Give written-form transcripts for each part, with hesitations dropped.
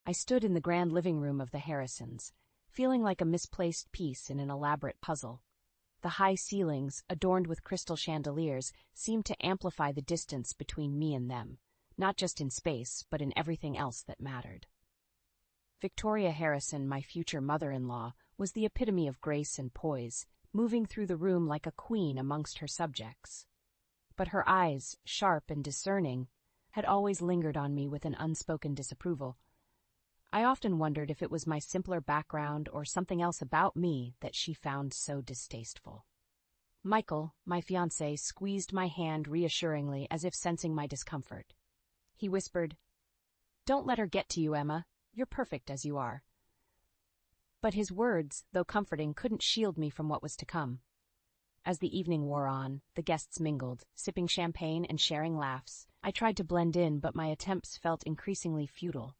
I stood in the grand living room of the Harrisons, feeling like a misplaced piece in an elaborate puzzle. The high ceilings, adorned with crystal chandeliers, seemed to amplify the distance between me and them, not just in space, but in everything else that mattered. Victoria Harrison, my future mother-in-law, was the epitome of grace and poise, moving through the room like a queen amongst her subjects. But her eyes, sharp and discerning, had always lingered on me with an unspoken disapproval. I often wondered if it was my simpler background or something else about me that she found so distasteful. Michael, my fiancé, squeezed my hand reassuringly as if sensing my discomfort. He whispered, "Don't let her get to you, Emma. You're perfect as you are." But his words, though comforting, couldn't shield me from what was to come. As the evening wore on, the guests mingled, sipping champagne and sharing laughs. I tried to blend in, but my attempts felt increasingly futile.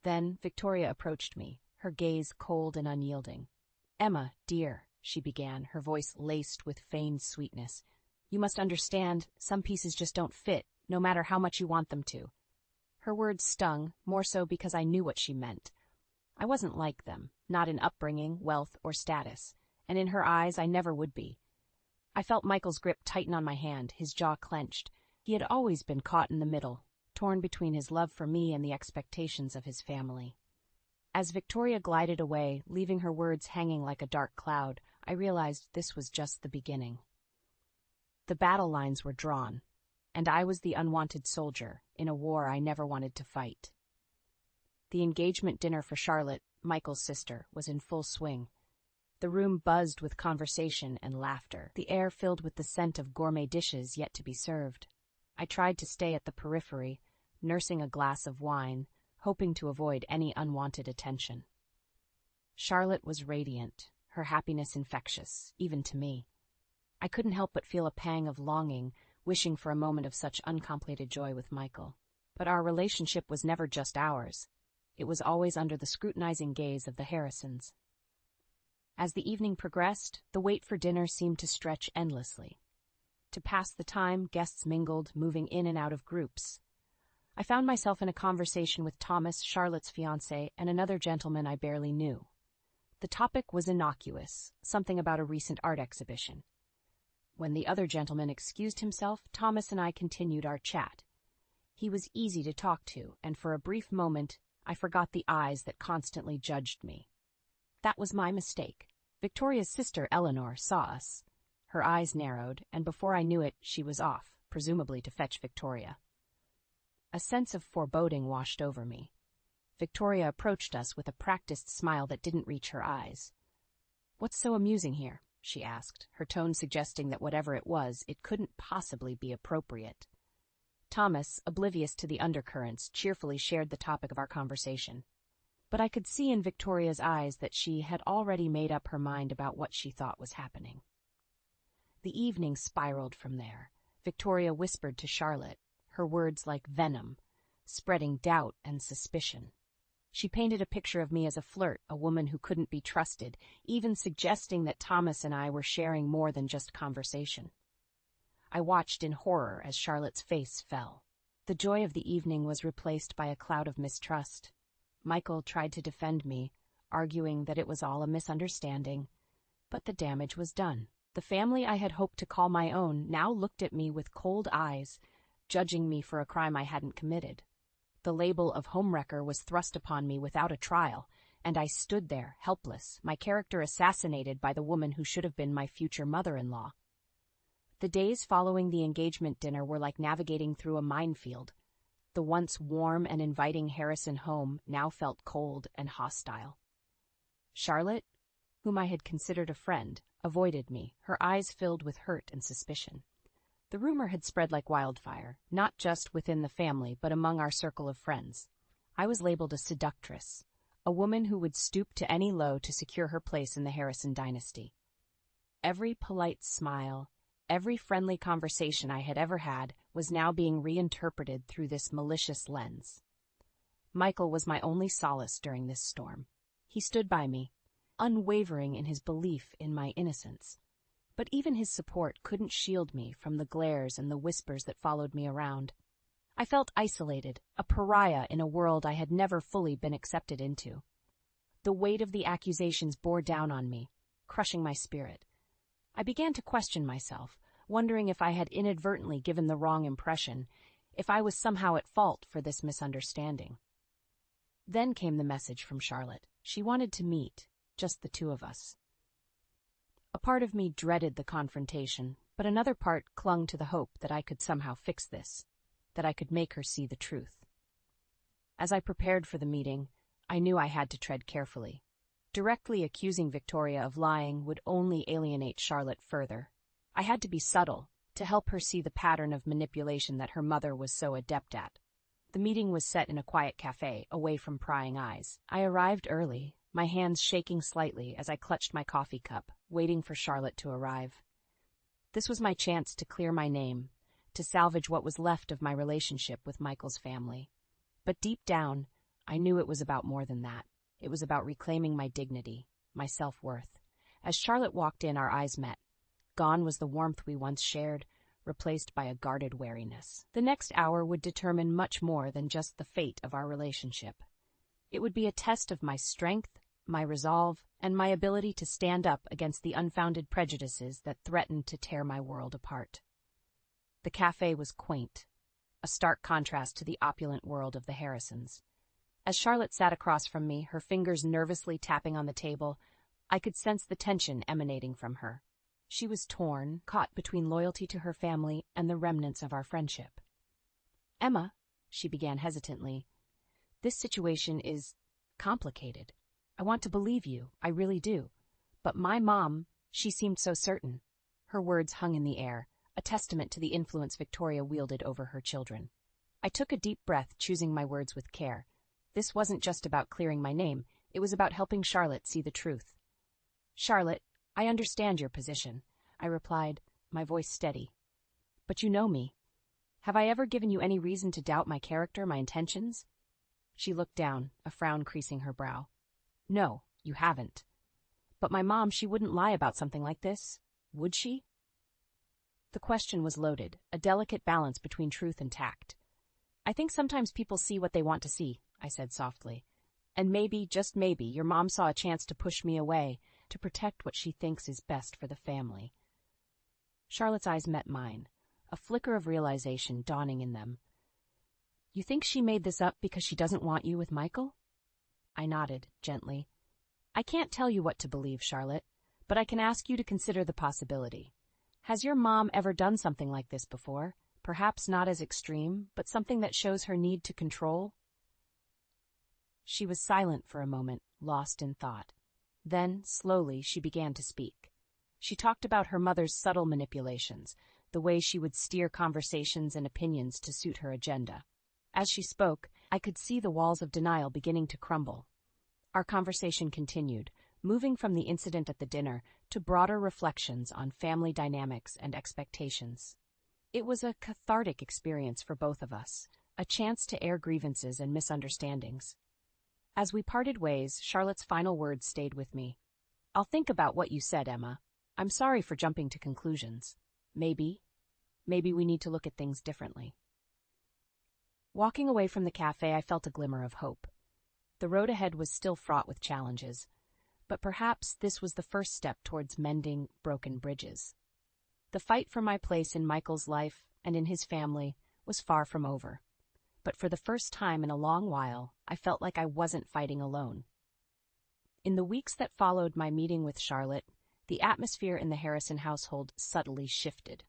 Then Victoria approached me, her gaze cold and unyielding. "Emma, dear," she began, her voice laced with feigned sweetness, "you must understand, some pieces just don't fit, no matter how much you want them to." Her words stung, more so because I knew what she meant. I wasn't like them, not in upbringing, wealth, or status, and in her eyes I never would be. I felt Michael's grip tighten on my hand, his jaw clenched. He had always been caught in the middle, torn between his love for me and the expectations of his family. As Victoria glided away, leaving her words hanging like a dark cloud, I realized this was just the beginning. The battle lines were drawn, and I was the unwanted soldier in a war I never wanted to fight. The engagement dinner for Charlotte, Michael's sister, was in full swing. The room buzzed with conversation and laughter, the air filled with the scent of gourmet dishes yet to be served. I tried to stay at the periphery, nursing a glass of wine, hoping to avoid any unwanted attention. Charlotte was radiant, her happiness infectious, even to me. I couldn't help but feel a pang of longing, wishing for a moment of such uncomplicated joy with Michael. But our relationship was never just ours. It was always under the scrutinizing gaze of the Harrisons. As the evening progressed, the wait for dinner seemed to stretch endlessly. To pass the time, guests mingled, moving in and out of groups. I found myself in a conversation with Thomas, Charlotte's fiancé, and another gentleman I barely knew. The topic was innocuous, something about a recent art exhibition. When the other gentleman excused himself, Thomas and I continued our chat. He was easy to talk to, and for a brief moment, I forgot the eyes that constantly judged me. That was my mistake. Victoria's sister, Eleanor, saw us. Her eyes narrowed, and before I knew it, she was off, presumably to fetch Victoria. A sense of foreboding washed over me. Victoria approached us with a practiced smile that didn't reach her eyes. "What's so amusing here?" she asked, her tone suggesting that whatever it was, it couldn't possibly be appropriate. Thomas, oblivious to the undercurrents, cheerfully shared the topic of our conversation. But I could see in Victoria's eyes that she had already made up her mind about what she thought was happening. The evening spiraled from there. Victoria whispered to Charlotte, her words like venom, spreading doubt and suspicion. She painted a picture of me as a flirt, a woman who couldn't be trusted, even suggesting that Thomas and I were sharing more than just conversation. I watched in horror as Charlotte's face fell. The joy of the evening was replaced by a cloud of mistrust. Michael tried to defend me, arguing that it was all a misunderstanding, but the damage was done. The family I had hoped to call my own now looked at me with cold eyes, judging me for a crime I hadn't committed. The label of homewrecker was thrust upon me without a trial, and I stood there, helpless, my character assassinated by the woman who should have been my future mother-in-law. The days following the engagement dinner were like navigating through a minefield. The once warm and inviting Harrison home now felt cold and hostile. Charlotte, whom I had considered a friend, avoided me, her eyes filled with hurt and suspicion. The rumor had spread like wildfire, not just within the family, but among our circle of friends. I was labeled a seductress, a woman who would stoop to any low to secure her place in the Harrison dynasty. Every polite smile, every friendly conversation I had ever had was now being reinterpreted through this malicious lens. Michael was my only solace during this storm. He stood by me, unwavering in his belief in my innocence. But even his support couldn't shield me from the glares and the whispers that followed me around. I felt isolated, a pariah in a world I had never fully been accepted into. The weight of the accusations bore down on me, crushing my spirit. I began to question myself, wondering if I had inadvertently given the wrong impression, if I was somehow at fault for this misunderstanding. Then came the message from Charlotte. She wanted to meet, just the two of us. A part of me dreaded the confrontation, but another part clung to the hope that I could somehow fix this, that I could make her see the truth. As I prepared for the meeting, I knew I had to tread carefully. Directly accusing Victoria of lying would only alienate Charlotte further. I had to be subtle, to help her see the pattern of manipulation that her mother was so adept at. The meeting was set in a quiet cafe, away from prying eyes. I arrived early, my hands shaking slightly as I clutched my coffee cup, waiting for Charlotte to arrive. This was my chance to clear my name, to salvage what was left of my relationship with Michael's family. But deep down, I knew it was about more than that. It was about reclaiming my dignity, my self-worth. As Charlotte walked in, our eyes met. Gone was the warmth we once shared, replaced by a guarded wariness. The next hour would determine much more than just the fate of our relationship. It would be a test of my strength, my resolve, and my ability to stand up against the unfounded prejudices that threatened to tear my world apart. The cafe was quaint, a stark contrast to the opulent world of the Harrisons. As Charlotte sat across from me, her fingers nervously tapping on the table, I could sense the tension emanating from her. She was torn, caught between loyalty to her family and the remnants of our friendship. "Emma," she began hesitantly, "this situation is complicated. I want to believe you, I really do. But my mom, she seemed so certain." Her words hung in the air, a testament to the influence Victoria wielded over her children. I took a deep breath, choosing my words with care. This wasn't just about clearing my name, it was about helping Charlotte see the truth. "Charlotte, I understand your position," I replied, my voice steady. "But you know me. Have I ever given you any reason to doubt my character, my intentions?" She looked down, a frown creasing her brow. "No, you haven't. But my mom, she wouldn't lie about something like this, would she?" The question was loaded, a delicate balance between truth and tact. "I think sometimes people see what they want to see," I said softly. "And maybe, just maybe, your mom saw a chance to push me away, to protect what she thinks is best for the family." Charlotte's eyes met mine, a flicker of realization dawning in them. "You think she made this up because she doesn't want you with Michael?" I nodded, gently. "I can't tell you what to believe, Charlotte, but I can ask you to consider the possibility. Has your mom ever done something like this before? Perhaps not as extreme, but something that shows her need to control?" She was silent for a moment, lost in thought. Then, slowly, she began to speak. She talked about her mother's subtle manipulations, the way she would steer conversations and opinions to suit her agenda. As she spoke, I could see the walls of denial beginning to crumble. Our conversation continued, moving from the incident at the dinner to broader reflections on family dynamics and expectations. It was a cathartic experience for both of us, a chance to air grievances and misunderstandings. As we parted ways, Charlotte's final words stayed with me. "I'll think about what you said, Emma. I'm sorry for jumping to conclusions. Maybe we need to look at things differently." Walking away from the cafe, I felt a glimmer of hope. The road ahead was still fraught with challenges, but perhaps this was the first step towards mending broken bridges. The fight for my place in Michael's life and in his family was far from over. But for the first time in a long while, I felt like I wasn't fighting alone. In the weeks that followed my meeting with Charlotte, the atmosphere in the Harrison household subtly shifted.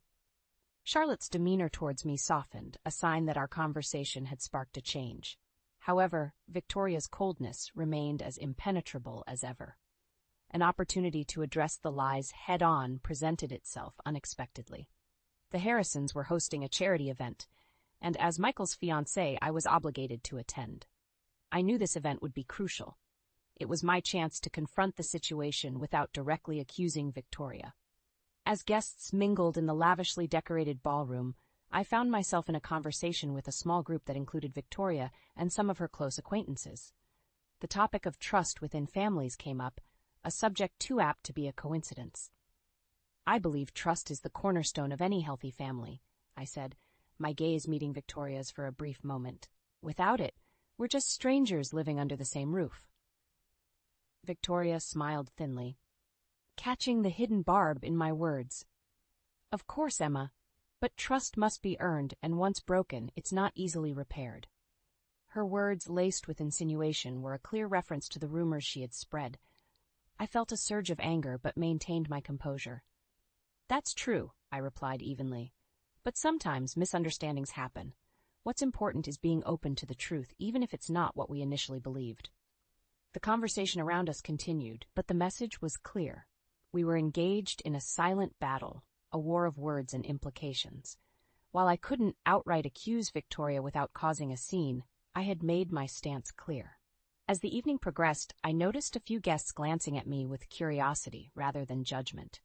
Charlotte's demeanor towards me softened, a sign that our conversation had sparked a change. However, Victoria's coldness remained as impenetrable as ever. An opportunity to address the lies head-on presented itself unexpectedly. The Harrisons were hosting a charity event, and as Michael's fiancée, I was obligated to attend. I knew this event would be crucial. It was my chance to confront the situation without directly accusing Victoria. As guests mingled in the lavishly decorated ballroom, I found myself in a conversation with a small group that included Victoria and some of her close acquaintances. The topic of trust within families came up, a subject too apt to be a coincidence. "I believe trust is the cornerstone of any healthy family," I said, my gaze meeting Victoria's for a brief moment. Without it, we're just strangers living under the same roof. Victoria smiled thinly, catching the hidden barb in my words. Of course, Emma, but trust must be earned, and once broken, it's not easily repaired. Her words, laced with insinuation, were a clear reference to the rumors she had spread. I felt a surge of anger, but maintained my composure. That's true, I replied evenly. But sometimes misunderstandings happen. What's important is being open to the truth, even if it's not what we initially believed. The conversation around us continued, but the message was clear. We were engaged in a silent battle, a war of words and implications. While I couldn't outright accuse Victoria without causing a scene, I had made my stance clear. As the evening progressed, I noticed a few guests glancing at me with curiosity rather than judgment.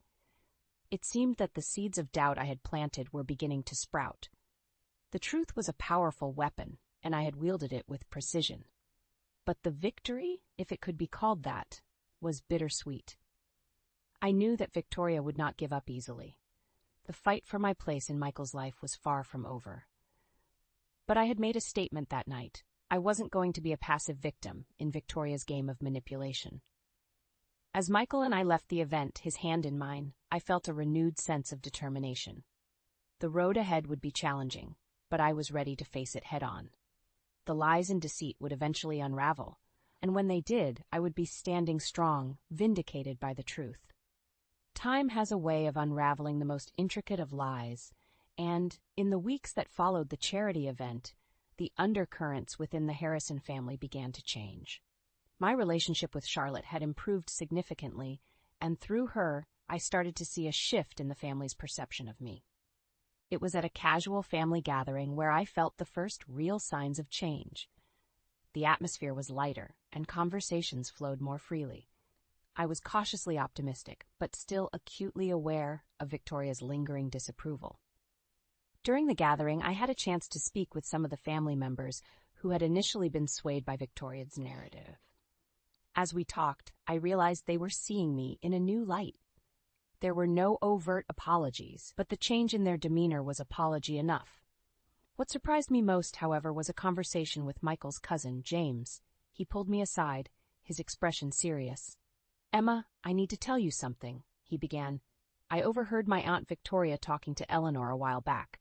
It seemed that the seeds of doubt I had planted were beginning to sprout. The truth was a powerful weapon, and I had wielded it with precision. But the victory, if it could be called that, was bittersweet. I knew that Victoria would not give up easily. The fight for my place in Michael's life was far from over. But I had made a statement that night. I wasn't going to be a passive victim in Victoria's game of manipulation. As Michael and I left the event, his hand in mine, I felt a renewed sense of determination. The road ahead would be challenging, but I was ready to face it head-on. The lies and deceit would eventually unravel, and when they did, I would be standing strong, vindicated by the truth. Time has a way of unraveling the most intricate of lies, and, in the weeks that followed the charity event, the undercurrents within the Harrison family began to change. My relationship with Charlotte had improved significantly, and through her, I started to see a shift in the family's perception of me. It was at a casual family gathering where I felt the first real signs of change. The atmosphere was lighter, and conversations flowed more freely. I was cautiously optimistic, but still acutely aware of Victoria's lingering disapproval. During the gathering, I had a chance to speak with some of the family members who had initially been swayed by Victoria's narrative. As we talked, I realized they were seeing me in a new light. There were no overt apologies, but the change in their demeanor was apology enough. What surprised me most, however, was a conversation with Michael's cousin, James. He pulled me aside, his expression serious. "Emma, I need to tell you something," he began. "I overheard my Aunt Victoria talking to Eleanor a while back.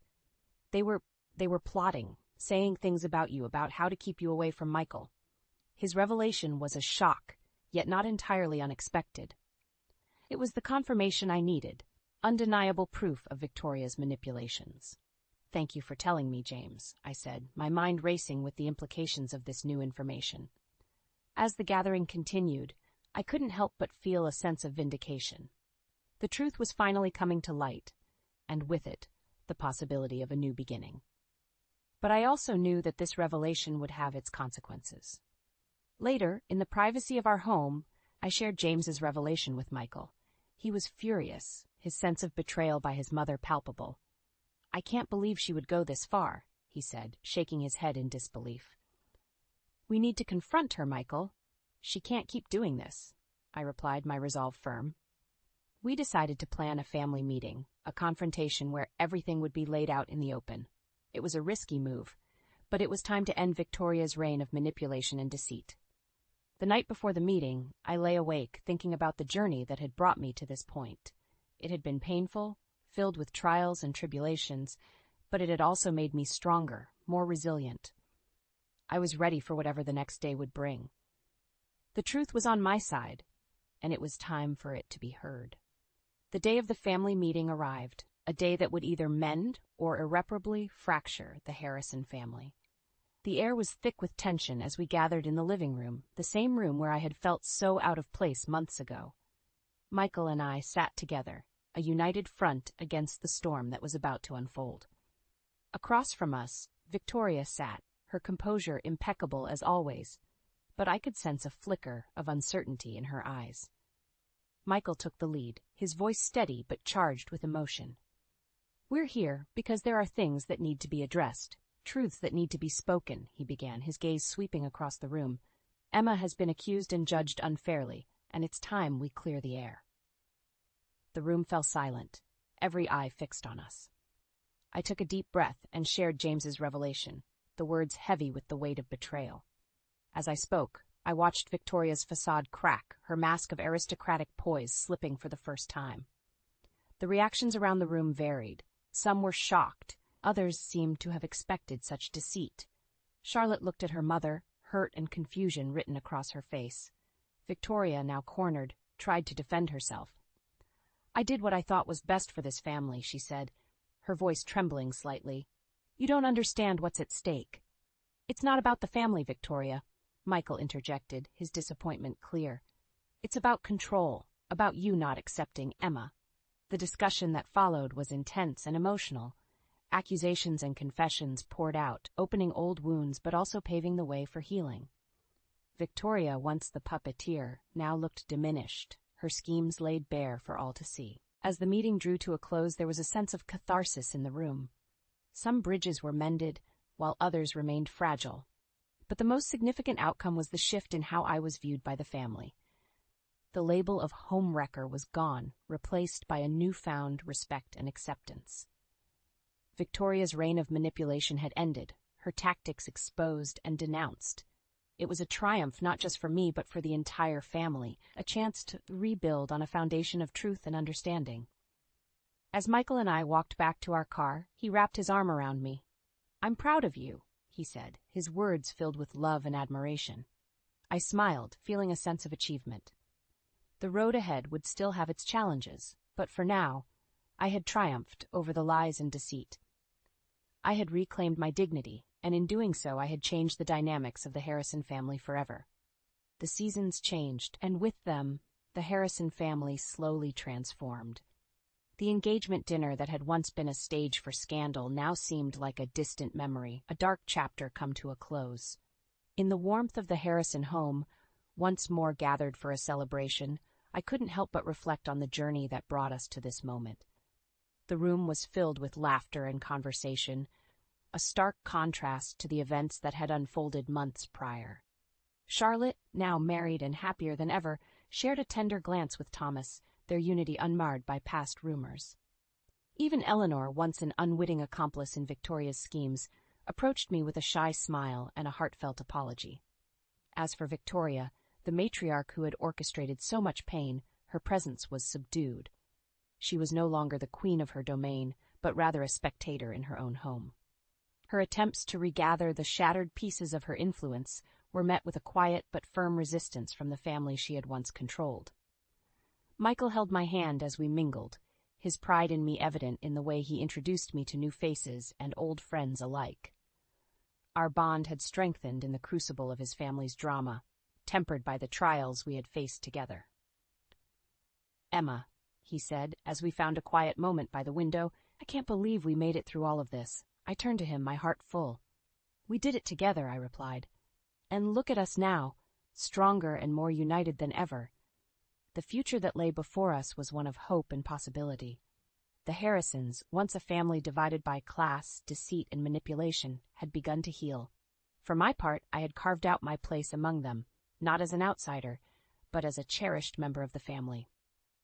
They were plotting, saying things about you, about how to keep you away from Michael." His revelation was a shock, yet not entirely unexpected. It was the confirmation I needed, undeniable proof of Victoria's manipulations. "Thank you for telling me, James," I said, my mind racing with the implications of this new information. As the gathering continued, I couldn't help but feel a sense of vindication. The truth was finally coming to light, and with it, the possibility of a new beginning. But I also knew that this revelation would have its consequences. Later, in the privacy of our home, I shared James's revelation with Michael. He was furious, his sense of betrayal by his mother palpable. "I can't believe she would go this far," he said, shaking his head in disbelief. "We need to confront her, Michael. She can't keep doing this," I replied, my resolve firm. We decided to plan a family meeting, a confrontation where everything would be laid out in the open. It was a risky move, but it was time to end Victoria's reign of manipulation and deceit. The night before the meeting, I lay awake thinking about the journey that had brought me to this point. It had been painful, filled with trials and tribulations, but it had also made me stronger, more resilient. I was ready for whatever the next day would bring. The truth was on my side, and it was time for it to be heard. The day of the family meeting arrived, a day that would either mend or irreparably fracture the Harrison family. The air was thick with tension as we gathered in the living room, the same room where I had felt so out of place months ago. Michael and I sat together, a united front against the storm that was about to unfold. Across from us, Victoria sat, her composure impeccable as always, but I could sense a flicker of uncertainty in her eyes. Michael took the lead, his voice steady but charged with emotion. "We're here because there are things that need to be addressed, truths that need to be spoken," he began, his gaze sweeping across the room. "Emma has been accused and judged unfairly, and it's time we clear the air." The room fell silent, every eye fixed on us. I took a deep breath and shared James's revelation, the words heavy with the weight of betrayal. As I spoke, I watched Victoria's facade crack, her mask of aristocratic poise slipping for the first time. The reactions around the room varied. Some were shocked, others seemed to have expected such deceit. Charlotte looked at her mother, hurt and confusion written across her face. Victoria, now cornered, tried to defend herself. "I did what I thought was best for this family," she said, her voice trembling slightly. "You don't understand what's at stake." "It's not about the family, Victoria," Michael interjected, his disappointment clear. "It's about control, about you not accepting Emma." The discussion that followed was intense and emotional. Accusations and confessions poured out, opening old wounds but also paving the way for healing. Victoria, once the puppeteer, now looked diminished, her schemes laid bare for all to see. As the meeting drew to a close, there was a sense of catharsis in the room. Some bridges were mended, while others remained fragile. But the most significant outcome was the shift in how I was viewed by the family. The label of homewrecker was gone, replaced by a newfound respect and acceptance. Victoria's reign of manipulation had ended, her tactics exposed and denounced. It was a triumph not just for me but for the entire family, a chance to rebuild on a foundation of truth and understanding. As Michael and I walked back to our car, he wrapped his arm around me. "I'm proud of you," he said, his words filled with love and admiration. I smiled, feeling a sense of achievement. The road ahead would still have its challenges, but for now, I had triumphed over the lies and deceit. I had reclaimed my dignity, and in doing so I had changed the dynamics of the Harrison family forever. The seasons changed, and with them, the Harrison family slowly transformed. The engagement dinner that had once been a stage for scandal now seemed like a distant memory, a dark chapter come to a close. In the warmth of the Harrison home, once more gathered for a celebration, I couldn't help but reflect on the journey that brought us to this moment. The room was filled with laughter and conversation, a stark contrast to the events that had unfolded months prior. Charlotte, now married and happier than ever, shared a tender glance with Thomas, their unity unmarred by past rumors. Even Eleanor, once an unwitting accomplice in Victoria's schemes, approached me with a shy smile and a heartfelt apology. As for Victoria, the matriarch who had orchestrated so much pain, her presence was subdued. She was no longer the queen of her domain, but rather a spectator in her own home. Her attempts to regather the shattered pieces of her influence were met with a quiet but firm resistance from the family she had once controlled. Michael held my hand as we mingled, his pride in me evident in the way he introduced me to new faces and old friends alike. Our bond had strengthened in the crucible of his family's drama, tempered by the trials we had faced together. "Emma," he said, as we found a quiet moment by the window, "I can't believe we made it through all of this." I turned to him, my heart full. "We did it together," I replied. "And look at us now, stronger and more united than ever." The future that lay before us was one of hope and possibility. The Harrisons, once a family divided by class, deceit, and manipulation, had begun to heal. For my part, I had carved out my place among them, not as an outsider, but as a cherished member of the family.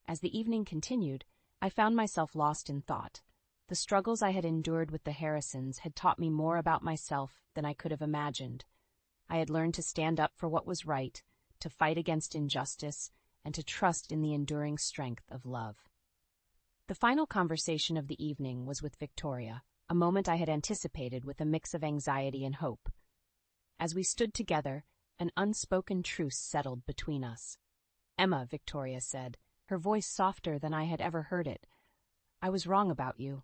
As the evening continued, I found myself lost in thought. The struggles I had endured with the Harrisons had taught me more about myself than I could have imagined. I had learned to stand up for what was right, to fight against injustice, and to trust in the enduring strength of love. The final conversation of the evening was with Victoria, a moment I had anticipated with a mix of anxiety and hope. As we stood together, an unspoken truce settled between us. "Emma," Victoria said, her voice softer than I had ever heard it, "I was wrong about you."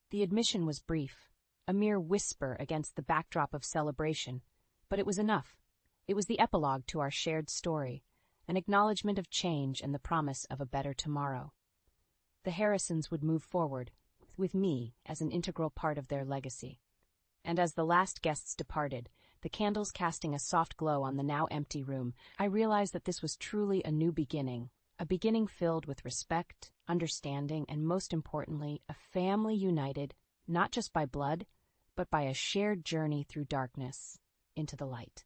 The admission was brief, a mere whisper against the backdrop of celebration, but it was enough. It was the epilogue to our shared story, an acknowledgement of change and the promise of a better tomorrow. The Harrisons would move forward, with me as an integral part of their legacy. And as the last guests departed, the candles casting a soft glow on the now empty room, I realized that this was truly a new beginning, a beginning filled with respect, understanding, and most importantly, a family united, not just by blood, but by a shared journey through darkness into the light.